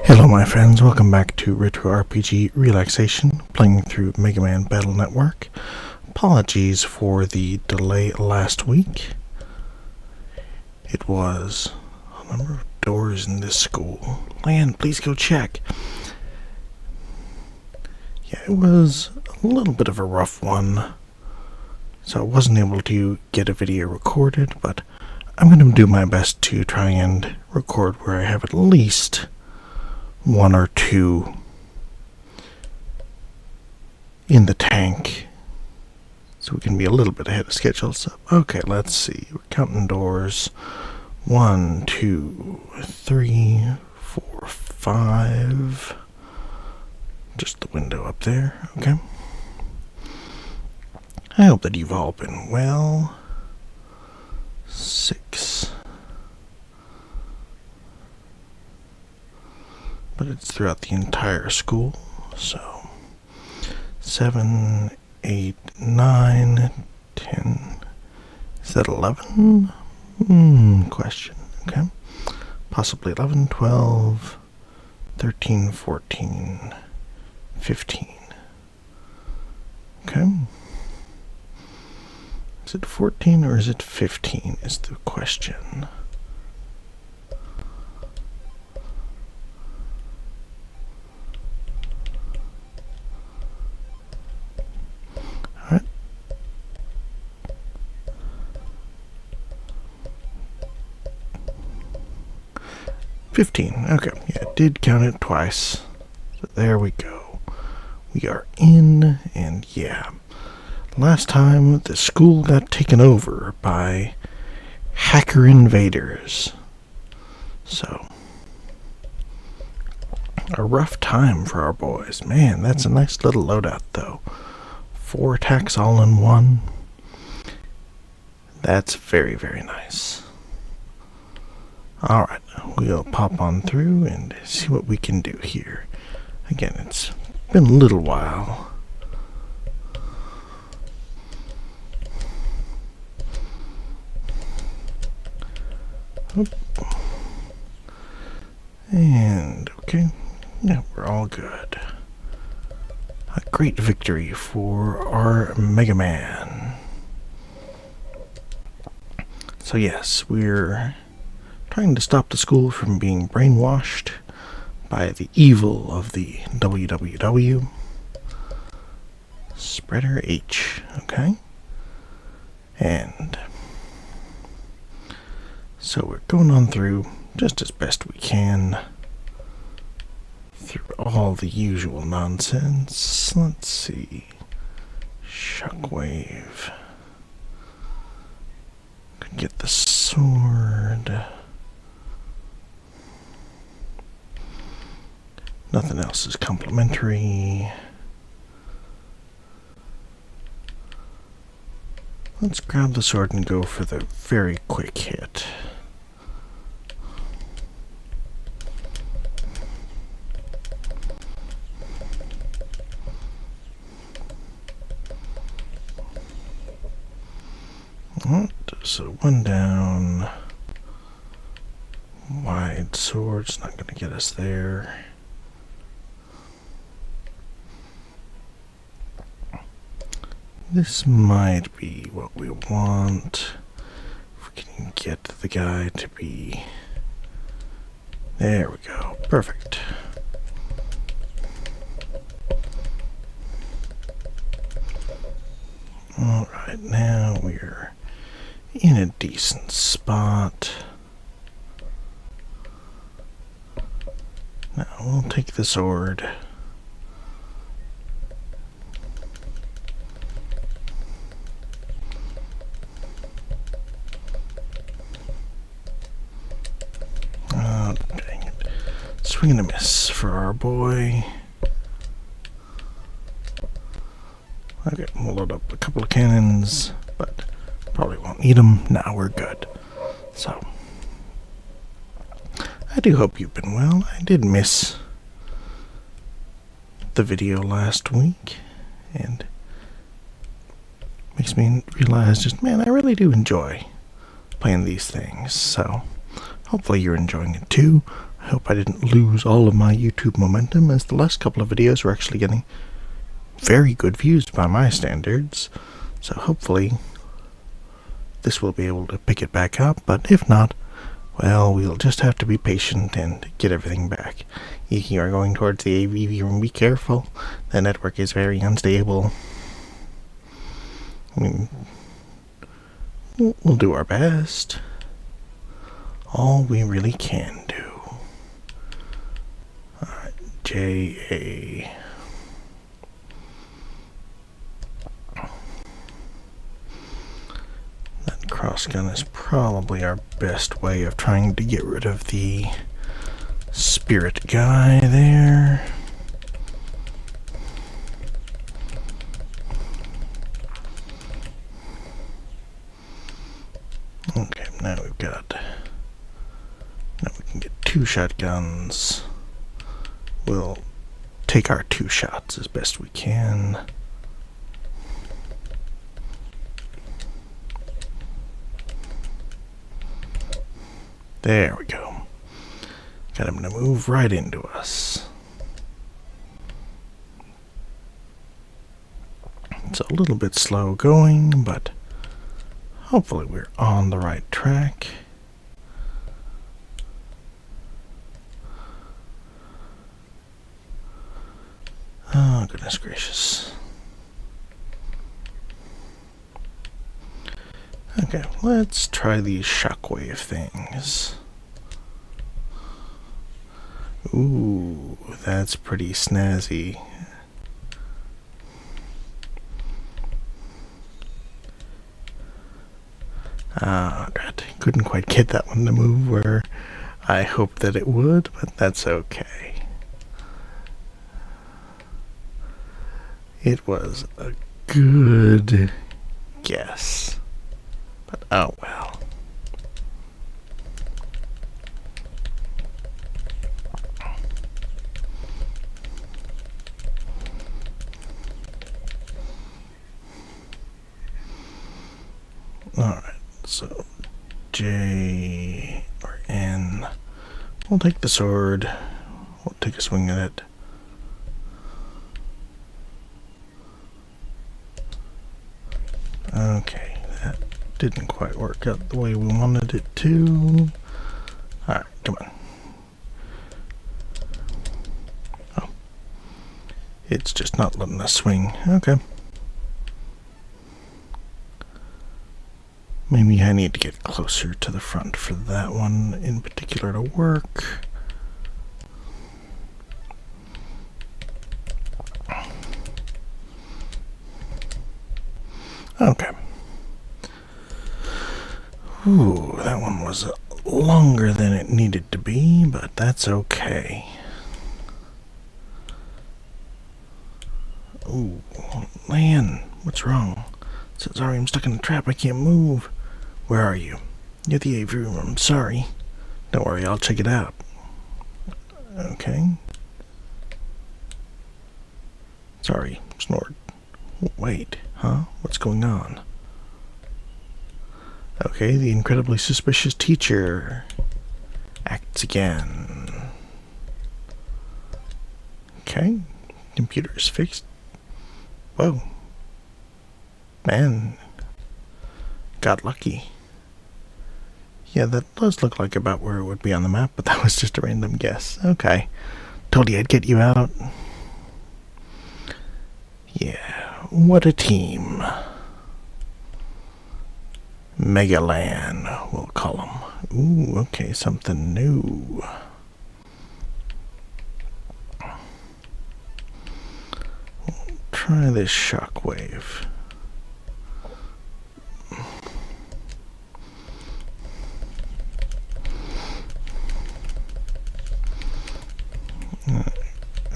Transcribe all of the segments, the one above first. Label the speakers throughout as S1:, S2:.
S1: Hello my friends, welcome back to Retro RPG Relaxation, playing through Mega Man Battle Network. Apologies for the delay last week. It was a number of doors in this school. Lan, please go check. Yeah, it was a little bit of a rough one, so I wasn't able to get a video recorded, but I'm going to do my best to try and record where I have at least one or two in the tank, so we can be a little bit ahead of schedule. So, okay, let's see. We're counting doors. 1, 2, 3, 4, 5. Just the window up there. Okay. I hope that you've all been well. 6. But it's throughout the entire school. So 7, 8, 9, 10. Is that 11? Question. Okay. Possibly 11, 12, 13, 14, 15. Okay. Is it 14 or is it 15 is the question. Alright. $15. Okay. Yeah, it did count it twice. So there we go. We are in, and yeah. Last time, the school got taken over by hacker invaders. So, a rough time for our boys. Man, that's a nice little loadout, though. 4 attacks all in one. That's very, very nice. Alright, we'll pop on through and see what we can do here. Again, it's been a little while. And, okay, yeah, we're all good. A great victory for our Mega Man. So yes, we're trying to stop the school from being brainwashed by the evil of the WWW. Spreader H, okay? And so we're going on through just as best we can through all the usual nonsense. Let's see. Shockwave. Could get the sword. Nothing else is complimentary. Let's grab the sword and go for the very quick hit. So 1 down. Wide sword's not going to get us there. This might be what we want. If we can get the guy to be... There we go. Perfect. Alright, now we're in a decent spot. Now we'll take the sword. Oh, dang it. Swing and a miss for our boy. Okay, we'll load up a couple of cannons, but probably won't need them. Now we're good. So, I do hope you've been well. I did miss the video last week, and makes me realize just, man, I really do enjoy playing these things. So, hopefully you're enjoying it too. I hope I didn't lose all of my YouTube momentum, as the last couple of videos were actually getting very good views by my standards. So hopefully this will be able to pick it back up, but if not, well, we'll just have to be patient and get everything back. If you are going towards the AV room, be careful. The network is very unstable. I mean, we'll do our best. All we really can do. Alright, JA. That cross gun is probably our best way of trying to get rid of the spirit guy there. Okay, now we can get 2 shotguns. We'll take our 2 shots as best we can. There we go. Got him to move right into us. It's a little bit slow going, but hopefully we're on the right track. Oh, goodness gracious. Okay, let's try these shockwave things. Ooh, that's pretty snazzy. Ah, God, couldn't quite get that one to move where I hoped that it would, but that's okay. It was a good guess, but oh well. Alright, so J or N. We'll take the sword. We'll take a swing at it. Okay, that didn't quite work out the way we wanted it to. Alright, come on. Oh. It's just not letting us swing. Okay. Maybe I need to get closer to the front for that one in particular to work. Okay. Ooh, that one was longer than it needed to be, but that's okay. Ooh, man, what's wrong? Sorry, I'm stuck in a trap. I can't move. Where are you? Near the AV room. I'm sorry. Don't worry, I'll check it out. Okay. Sorry, Snort. Wait, huh? What's going on? Okay, the incredibly suspicious teacher acts again. Okay, computer's fixed. Whoa. Man, got lucky. Yeah, that does look like about where it would be on the map, but that was just a random guess. Okay. Told you I'd get you out. Yeah, what a team. Megalan, we'll call them. Ooh, okay, something new. We'll try this shockwave.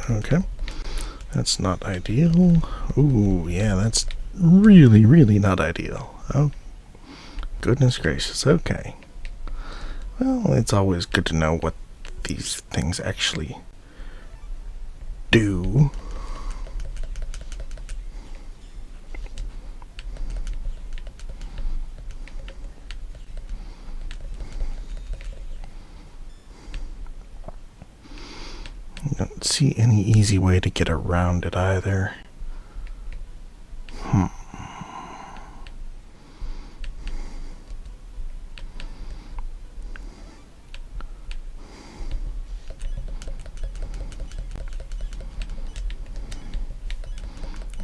S1: Okay, that's not ideal. Ooh, yeah, that's really, really not ideal. Oh, goodness gracious, okay. Well, it's always good to know what these things actually do. I don't see any easy way to get around it either.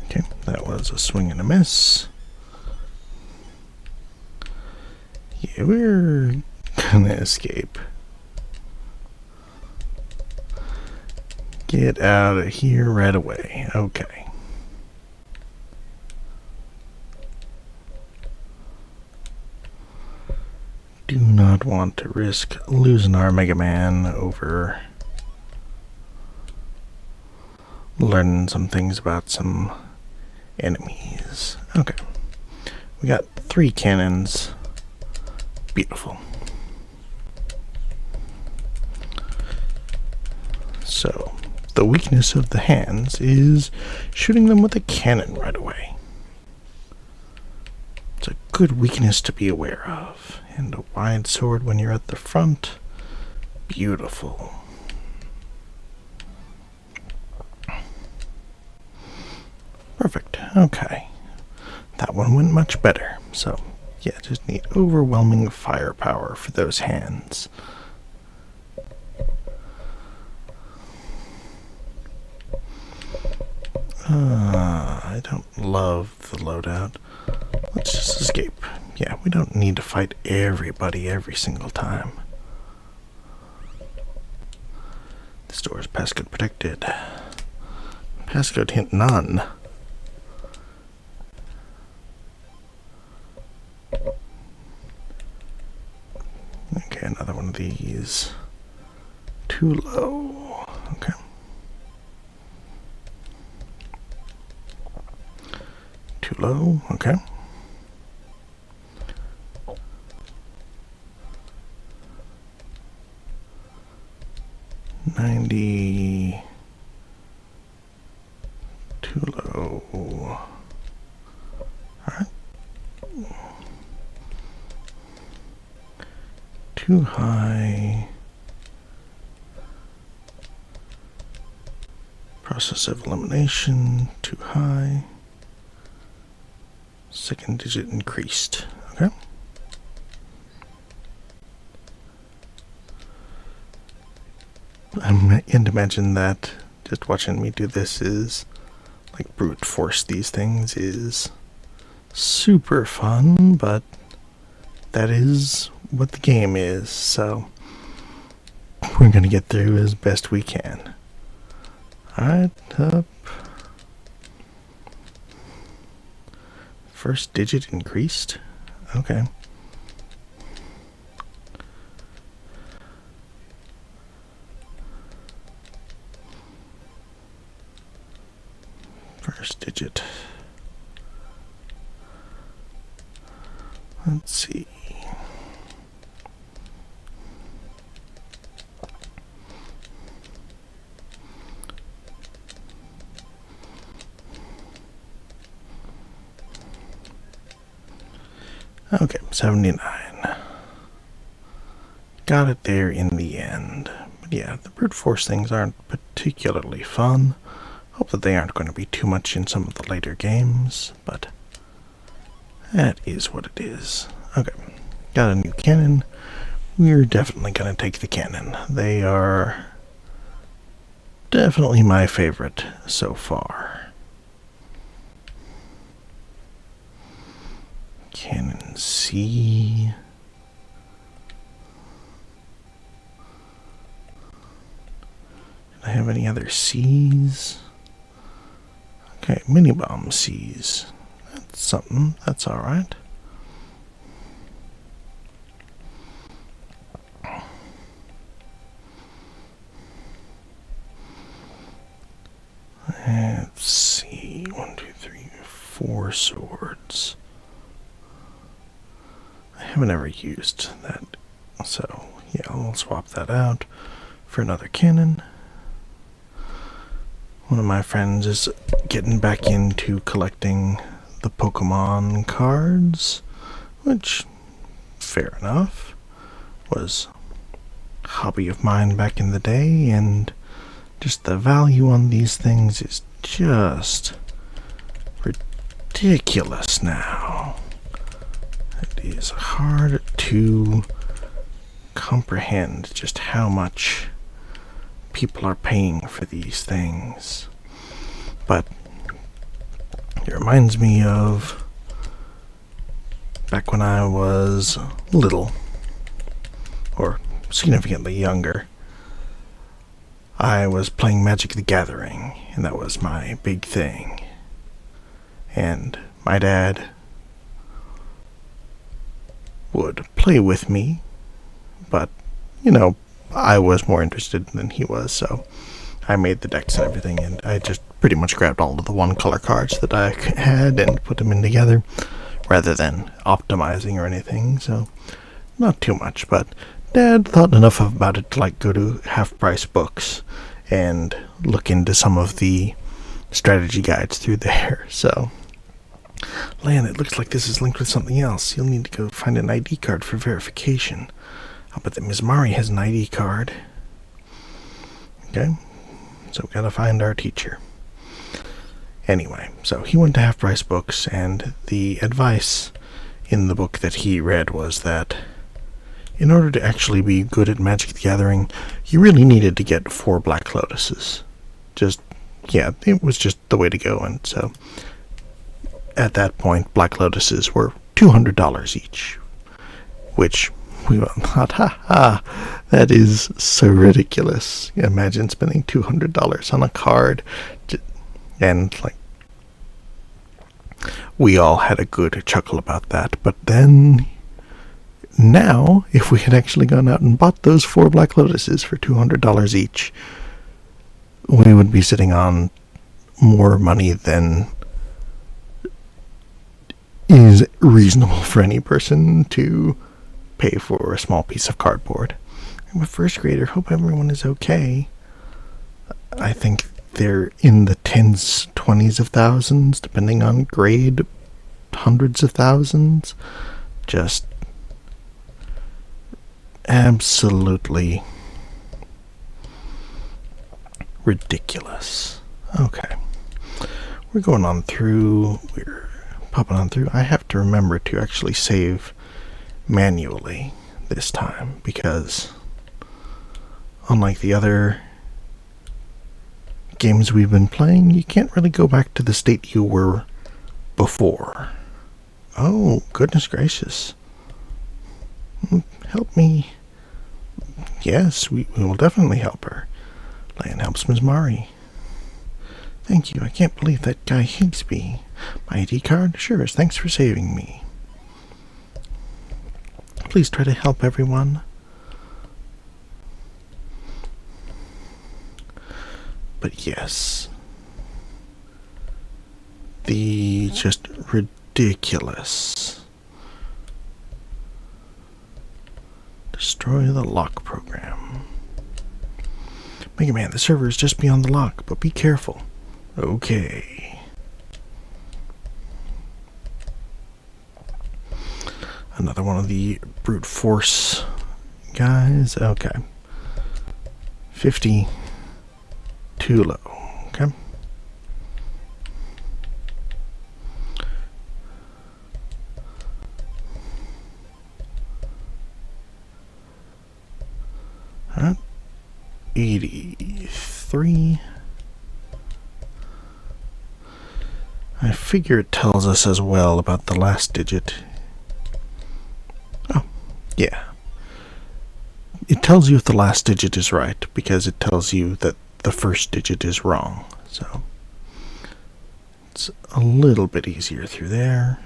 S1: Okay, that was a swing and a miss. Yeah, we're gonna escape. Get out of here right away. Okay. Do not want to risk losing our Mega Man over learning some things about some enemies. Okay. We got 3 cannons. Beautiful. So, the weakness of the hands is shooting them with a cannon right away. It's a good weakness to be aware of. And a wide sword when you're at the front. Beautiful. Perfect. Okay. That one went much better. So, yeah, just need overwhelming firepower for those hands. I don't love the loadout. Let's just escape. Yeah, we don't need to fight everybody every single time. This door is passcode protected. Passcode hint none. Okay, another one of these. Too low. Okay. Too low. Okay. $90. Too low. Alright. Too high. Process of elimination. Too high. Second digit increased. Okay. I'm going to imagine that just watching me do this is like brute force these things is super fun, but that is what the game is, so we're going to get through as best we can. Alright, up. First digit increased. Okay. First digit. Let's see. Okay, 79. Got it there in the end. But yeah, the brute force things aren't particularly fun. Hope that they aren't going to be too much in some of the later games, but that is what it is. Okay, got a new cannon. We're definitely going to take the cannon. They are definitely my favorite so far. Cannon C. Do I have any other C's? Okay, mini bomb C's. That's something. That's alright. Let's see. 1, 2, 3, 4 swords. I haven't ever used that, so yeah, I'll swap that out for another cannon. One of my friends is getting back into collecting the Pokemon cards, which, fair enough, was a hobby of mine back in the day, and Just the value on these things is just ridiculous now. It is hard to comprehend just how much people are paying for these things. But it reminds me of back when I was little, or significantly younger. I was playing Magic the Gathering, and that was my big thing. And my dad would play with me, but, I was more interested than he was, so I made the decks and everything, and I just pretty much grabbed all of the one-color cards that I had and put them in together, rather than optimizing or anything, so not too much, but Dad thought enough about it to go to half-price books and look into some of the strategy guides through there. So, Lan, it looks like this is linked with something else. You'll need to go find an ID card for verification. I'll bet that Ms. Mari has an ID card. Okay, so we gotta find our teacher. Anyway, so he went to half-price books, and the advice in the book that he read was that in order to actually be good at Magic the Gathering, you really needed to get 4 Black Lotuses. It was just the way to go, and so at that point, Black Lotuses were $200 each, which we thought, that is so ridiculous. Imagine spending $200 on a card, and we all had a good chuckle about that. But then, now, if we had actually gone out and bought those 4 Black Lotuses for $200 each, we would be sitting on more money than is reasonable for any person to pay for a small piece of cardboard. I'm a first grader. Hope everyone is okay. I think they're in the tens, 20s of thousands, depending on grade, hundreds of thousands. Just absolutely ridiculous. Okay. We're going on through. We're popping on through. I have to remember to actually save manually this time, because unlike the other games we've been playing, you can't really go back to the state you were before. Oh, goodness gracious. Help me. Yes, we will definitely help her. Lan helps Ms. Mari. Thank you. I can't believe that guy Higsby. My ID card? Sure, thanks for saving me. Please try to help everyone. But yes, the just ridiculous destroy the lock program. Mega Man, the server is just beyond the lock, but be careful. Okay. Another one of the brute force guys. Okay. 50. Too low. Okay. Alright. 83. I figure it tells us as well about the last digit. Oh, yeah. It tells you if the last digit is right, because it tells you that the first digit is wrong. So it's a little bit easier through there.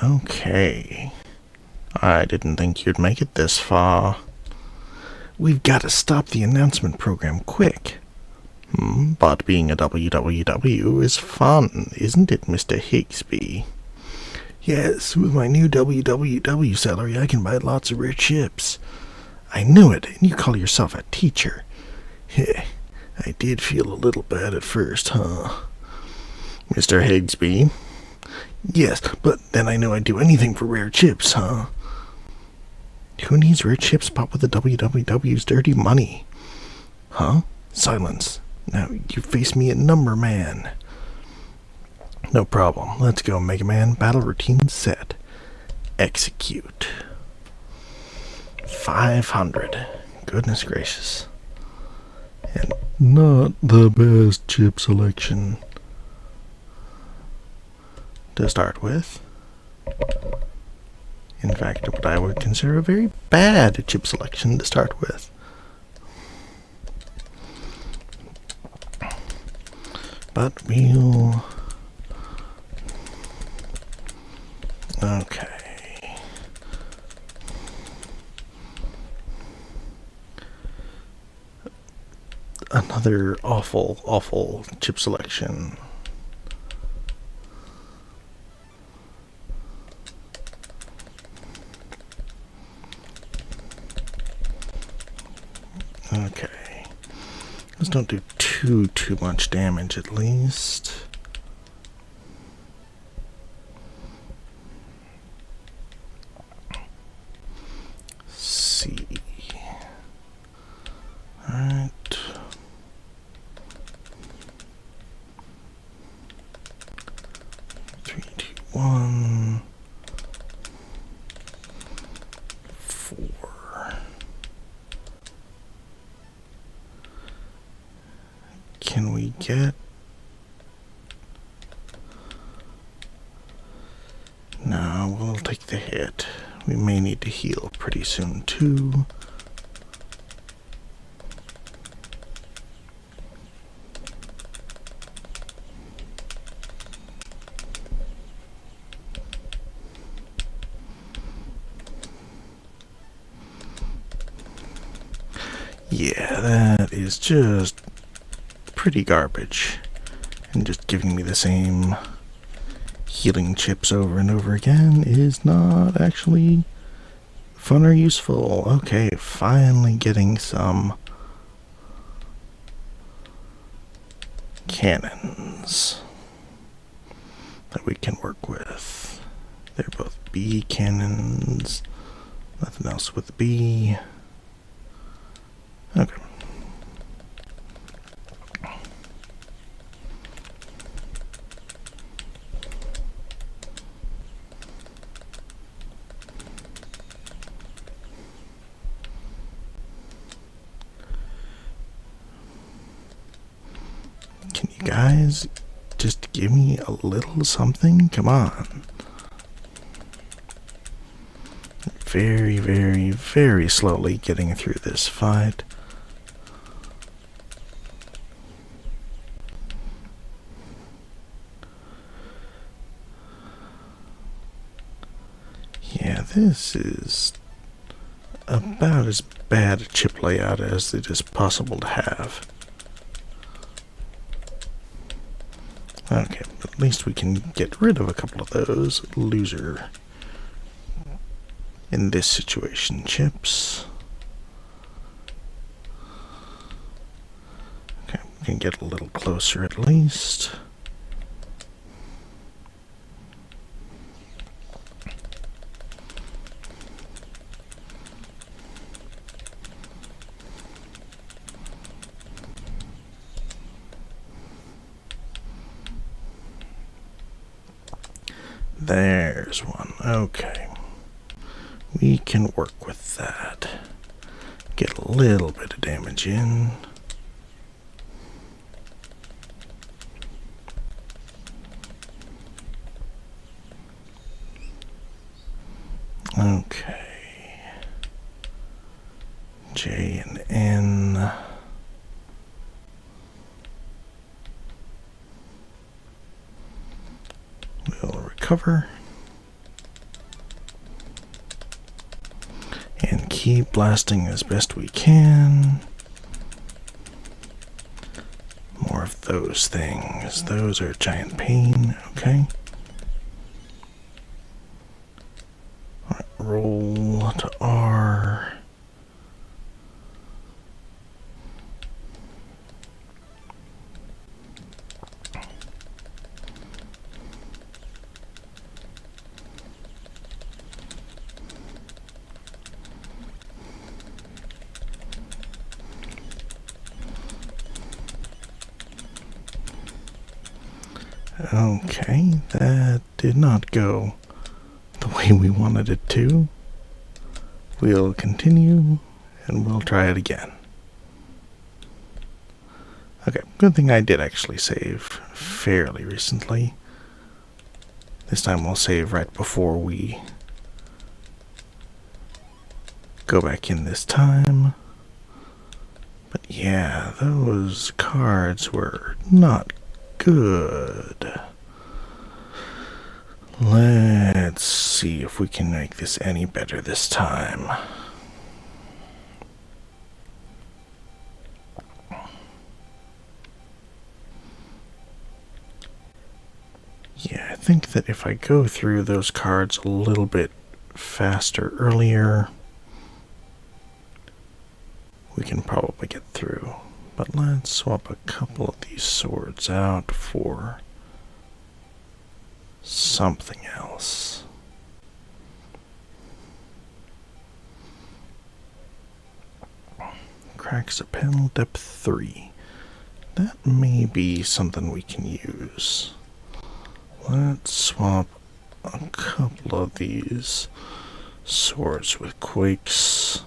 S1: Okay. I didn't think you'd make it this far. We've got to stop the announcement program quick. But being a WWW is fun, isn't it, Mr. Higsby? Yes, with my new WWW salary, I can buy lots of rare chips. I knew it, and you call yourself a teacher. I did feel a little bad at first, huh? Mr. Higsby? Yes, but then I know I'd do anything for rare chips, huh? Who needs rare chips bought with the WWW's dirty money? Huh? Silence. Now you face me at number, man. No problem. Let's go, Mega Man. Battle routine set. Execute. 500. Goodness gracious. And not the best chip selection to start with. In fact, what I would consider a very bad chip selection to start with. But we'll... Okay. Another awful chip selection. Okay. Let's don't do too much damage at least. See. Alright. Three, two, one. 4. Can we get... No, we'll take the hit. We may need to heal pretty soon, too. Yeah, that is just pretty garbage. And just giving me the same healing chips over and over again is not actually fun or useful. Okay, finally getting some cannons that we can work with. They're both B cannons. Nothing else with B. Okay. Can you guys just give me a little something? Come on. Very, very, very slowly getting through this fight. Yeah, this is about as bad a chip layout as it is possible to have. Okay, but at least we can get rid of a couple of those loser, in this situation, chips. Okay, we can get a little closer at least. There's one. Okay. We can work with that. Get a little bit of damage in. Okay. J and N. We'll recover. And keep blasting as best we can. More of those things. Those are a giant pain. Okay. Alright, roll to R. Okay, that did not go the way we wanted it to. We'll continue, and we'll try it again. Okay, good thing I did actually save fairly recently. This time we'll save right before we go back in this time. But yeah, those cards were not good. Let's see if we can make this any better this time. Yeah, I think that if I go through those cards a little bit faster earlier, we can probably get through. But let's swap a couple of these swords out for something else. Cracks a panel depth 3. That may be something we can use. Let's swap a couple of these swords with quakes.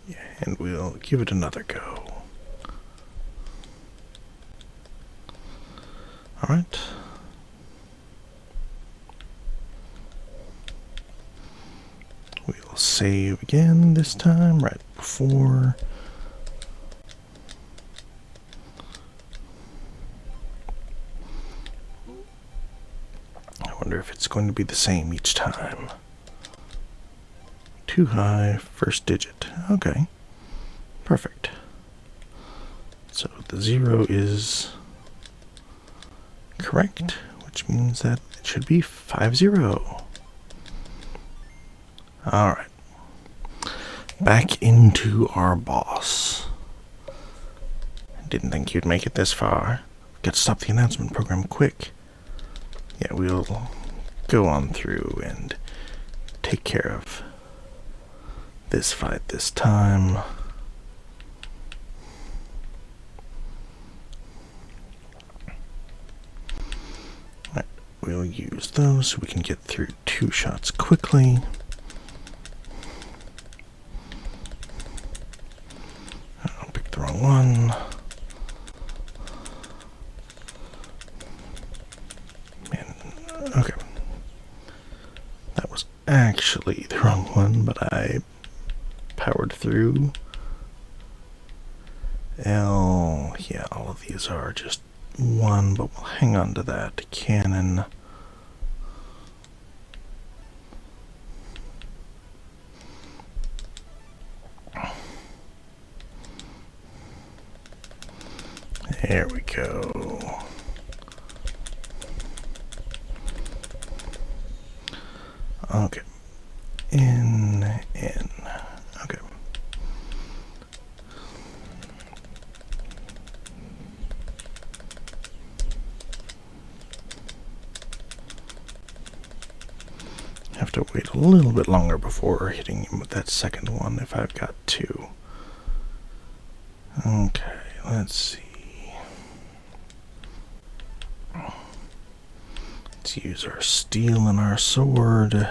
S1: Yeah, and we'll give it another go. Alright. We'll save again this time, right before. I wonder if it's going to be the same each time. Too high, first digit. Okay. Perfect. So the 0 is correct, which means that it should be 50. Alright. Back into our boss. Didn't think you'd make it this far. Got to stop the announcement program quick. Yeah, we'll go on through and take care of this fight this time. Alright, we'll use those so we can get through 2 shots quickly. I'll pick the wrong one. Okay. That was actually the wrong one, but I powered through. L, yeah, all of these are just 1, but we'll hang on to that. Cannon. There we go. Okay. In. Okay. Have to wait a little bit longer before hitting him with that second one if I've got 2. Okay, let's see. Let's use our steel and our sword.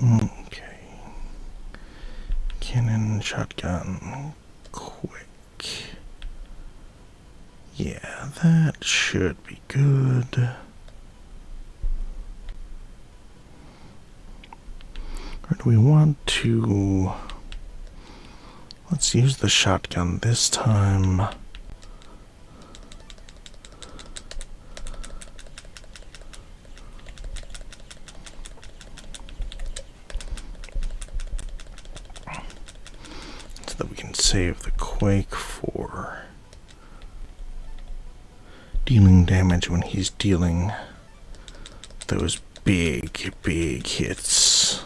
S1: Okay. Cannon, shotgun, quick. Yeah, that should be good. Or do we want to... Let's use the shotgun this time. So that we can save the quake for dealing damage when he's dealing those big hits.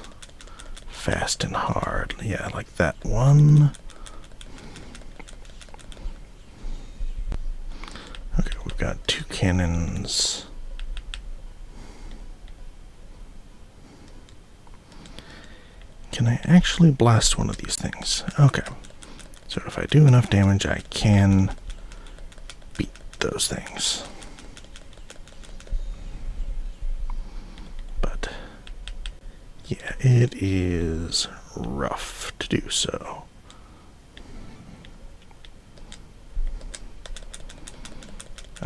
S1: Fast and hard. Yeah, like that one. got 2 cannons. Can I actually blast one of these things? Okay. So if I do enough damage, I can beat those things. But yeah, it is rough to do so.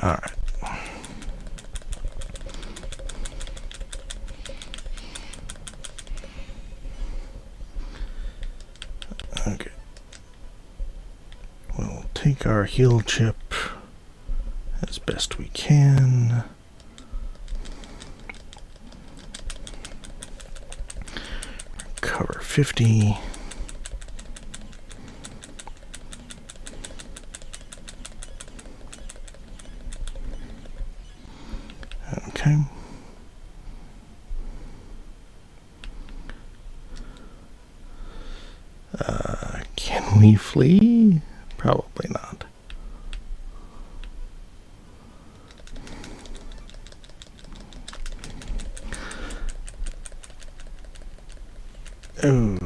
S1: Alright. Okay. We'll take our heal chip as best we can. Cover 50. Okay. Can we flee? Probably not. Oh,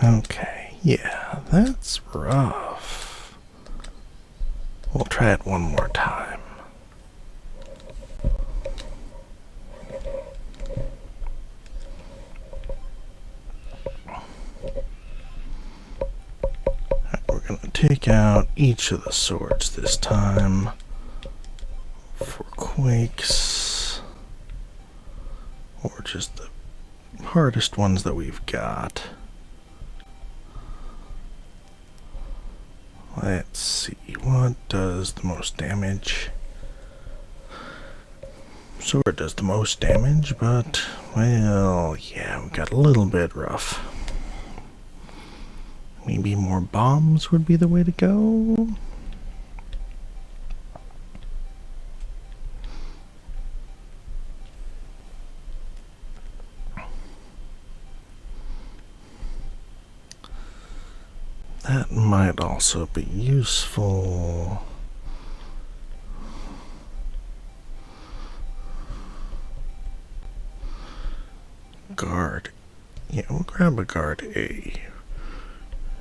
S1: okay. Yeah, that's rough. We'll try it one more time. We're going to take out each of the swords this time for quakes, or just the hardest ones that we've got. Let's see, what does the most damage? Sword does the most damage, but, well, yeah, we got a little bit rough. Maybe more bombs would be the way to go. That might also be useful. Guard. Yeah, we'll grab a guard A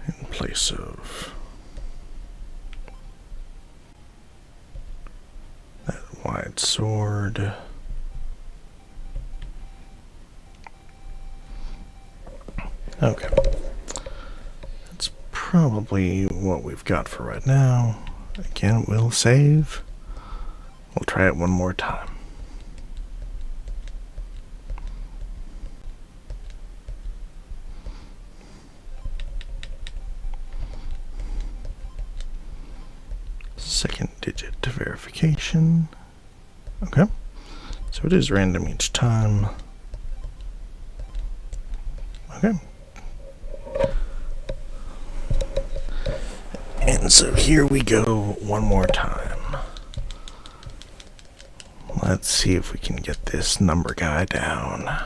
S1: in place of that wide sword. Okay. That's probably what we've got for right now. Again, we'll save. We'll try it one more time. Second digit verification. Okay. So it is random each time. Okay. And so here we go one more time. Let's see if we can get this number guy down.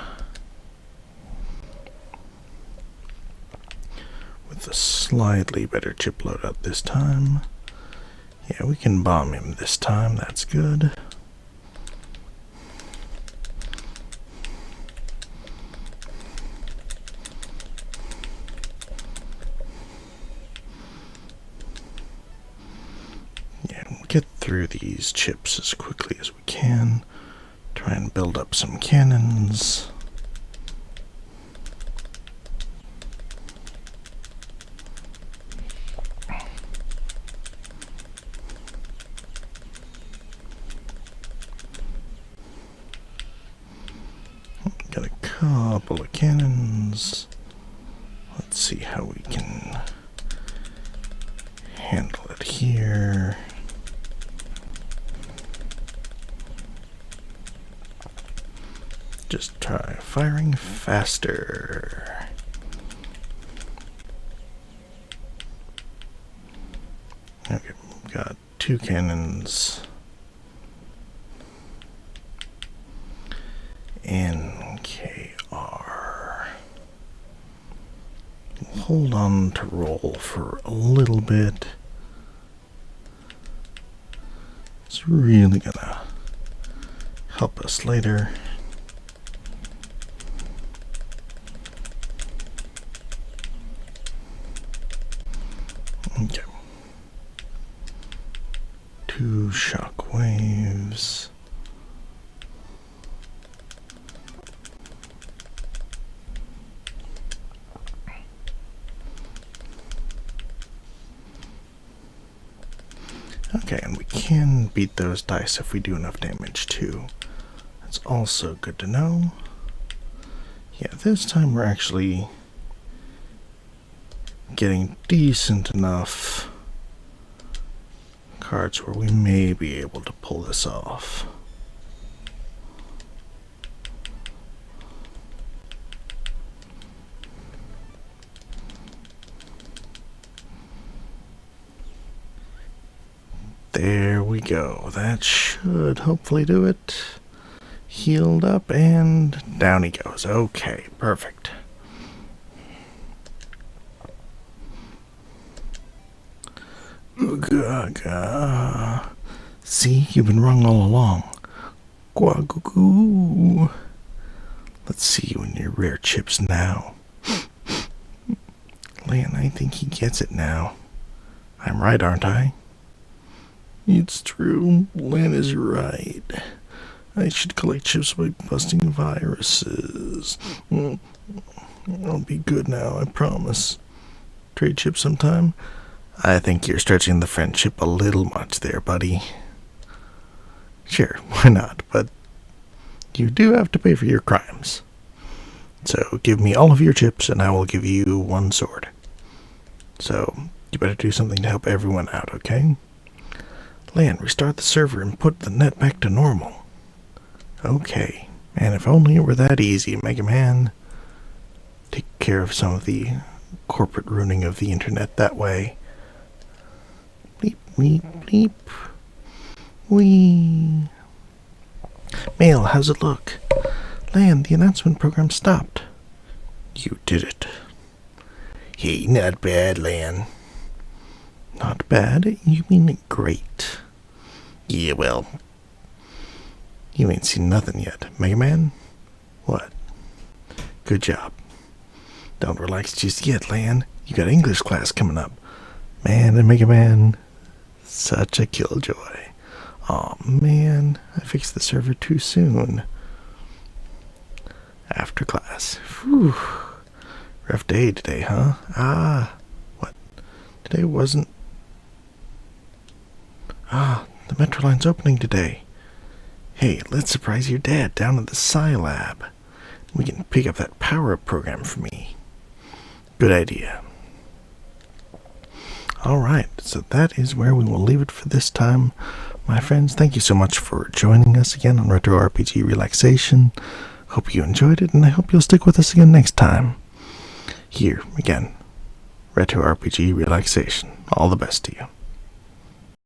S1: With a slightly better chip loadout this time. Yeah, we can bomb him this time. That's good. Yeah, we'll get through these chips as quickly as we can. Try and build up some cannons. Got a couple of cannons. Let's see how we can handle it here. Just try firing faster. Okay, we've got 2 cannons. NKR. We'll hold on to roll for a little bit. So is really gonna help us later. Okay. 2 shock waves. Okay, and we can beat those dice if we do enough damage too. That's also good to know. Yeah, this time we're actually getting decent enough cards where we may be able to pull this off. There we go. That should hopefully do it. Healed up and down he goes. Okay, perfect. Ooga. See, you've been wrong all along. Guagoo. Let's see you in your rare chips now. Lan, I think he gets it now. I'm right, aren't I? It's true. Lan is right. I should collect chips by busting viruses. I'll be good now, I promise. Trade chips sometime? I think you're stretching the friendship a little much there, buddy. Sure, why not? But you do have to pay for your crimes. So give me all of your chips and I will give you 1 sword. So you better do something to help everyone out, okay? Lan, restart the server and put the net back to normal. Okay. Man, if only it were that easy, Mega Man. Take care of some of the corporate ruining of the internet that way. Bleep, bleep, bleep. Whee. Mail, how's it look? Lan, the announcement program stopped. You did it. Hey, not bad, Lan. Not bad? You mean great. Yeah, well, you ain't seen nothing yet, Mega Man. What? Good job. Don't relax just yet, Lan. You got English class coming up. Man and Mega Man, such a killjoy. Aw, man, I fixed the server too soon. After class. Whew. Rough day today, huh? Ah, what? Today wasn't... Ah, the Metro Line's opening today. Hey, let's surprise your dad down at the Psi Lab. We can pick up that power-up program for me. Good idea. Alright, so that is where we will leave it for this time. My friends, thank you so much for joining us again on Retro RPG Relaxation. Hope you enjoyed it, and I hope you'll stick with us again next time. Here, again, Retro RPG Relaxation. All the best to you.